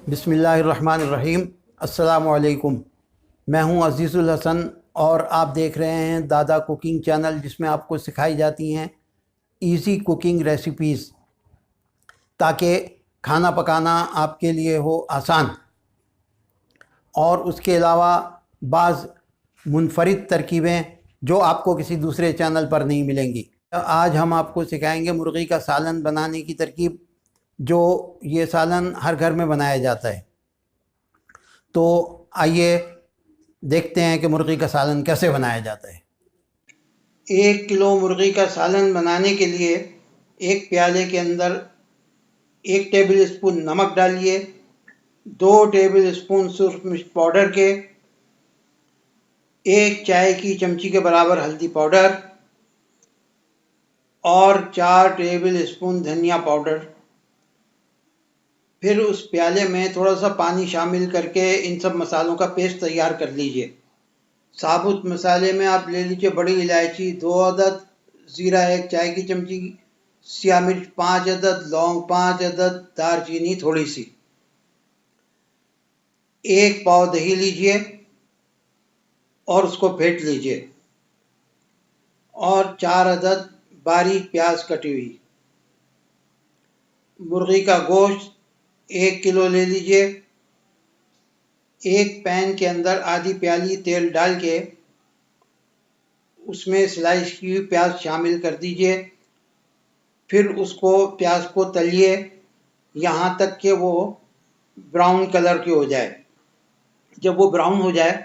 बिस्मिल्लाहिर्रहमानिर्रहीम। अस्सलामु अलैकुम। मैं हूं अज़ीज़ुल हसन और आप देख रहे हैं दादा कुकिंग चैनल, जिसमें आपको सिखाई जाती हैं इजी कुकिंग रेसिपीज़, ताकि खाना पकाना आपके लिए हो आसान और उसके अलावा बाज़ मुनफरिद तरकीबें जो आपको किसी दूसरे चैनल पर नहीं मिलेंगी। आज हम आपको सिखाएंगे मुर्गी का सालन बनाने की तरकीब, जो ये सालन हर घर में बनाया जाता है। तो आइए देखते हैं कि मुर्गी का सालन कैसे बनाया जाता है। 1 किलो मुर्गी का सालन बनाने के लिए एक प्याले के अंदर 1 टेबल स्पून नमक डालिए, 2 टेबल स्पून सुरख मिर्च पाउडर के, 1 चाय की चमची के बराबर हल्दी पाउडर और 4 टेबल स्पून धनिया पाउडर। फिर उस प्याले में थोड़ा सा पानी शामिल करके इन सब मसालों का पेस्ट तैयार कर लीजिए। साबुत मसाले में आप ले लीजिए बड़ी इलायची 2 अदद, ज़ीरा 1 चाय की चमची, सिया मिर्च 5 अदद, लौंग 5 अदद, दालचीनी थोड़ी सी। 1 पाव दही लीजिए और उसको फेंट लीजिए और 4 अदद बारीक प्याज कटी हुई। मुर्गी का गोश्त 1 किलो ले लीजिए। एक पैन के अंदर आधी प्याली तेल डाल के उसमें स्लाइस की हुई प्याज शामिल कर दीजिए। फिर उसको प्याज को तलिए यहाँ तक कि वो ब्राउन कलर की हो जाए। जब वो ब्राउन हो जाए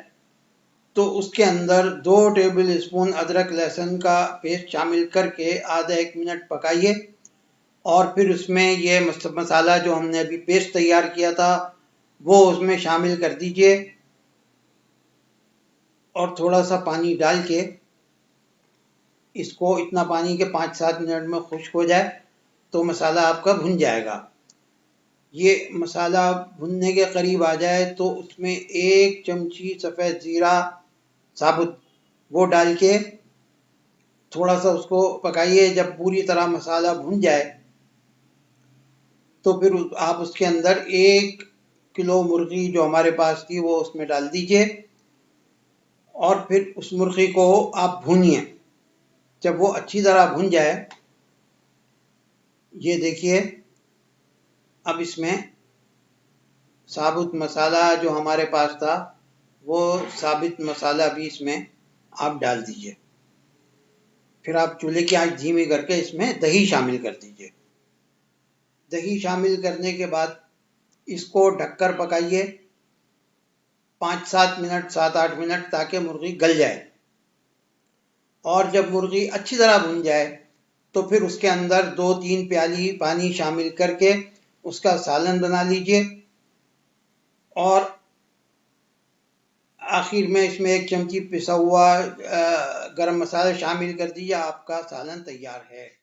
तो उसके अंदर 2 टेबल स्पून अदरक लहसुन का पेस्ट शामिल करके आधा 1 मिनट पकाइए और फिर उसमें ये मसाला जो हमने अभी पेस्ट तैयार किया था वो उसमें शामिल कर दीजिए और थोड़ा सा पानी डाल के इसको इतना पानी के 5-7 मिनट में खुश्क हो जाए तो मसाला आपका भुन जाएगा। ये मसाला भुनने के करीब आ जाए तो उसमें 1 चमची सफ़ेद ज़ीरा साबुत वो डाल के थोड़ा सा उसको पकाइए। जब पूरी तरह मसाला भुन जाए तो फिर आप उसके अंदर 1 किलो मुर्गी जो हमारे पास थी वो उसमें डाल दीजिए और फिर उस मुर्गी को आप भूनिए। जब वो अच्छी तरह भुन जाए, ये देखिए, अब इसमें साबुत मसाला जो हमारे पास था वो साबुत मसाला भी इसमें आप डाल दीजिए। फिर आप चूल्हे की आंच धीमी करके इसमें दही शामिल कर दीजिए। दही शामिल करने के बाद इसको ढककर पकाइए 5-7 मिनट, 7-8 मिनट, ताकि मुर्गी गल जाए। और जब मुर्गी अच्छी तरह भुन जाए तो फिर उसके अंदर 2-3 प्याली पानी शामिल करके उसका सालन बना लीजिए और आखिर में इसमें 1 चमची पिसा हुआ गरम मसाला शामिल कर दीजिए। आपका सालन तैयार है।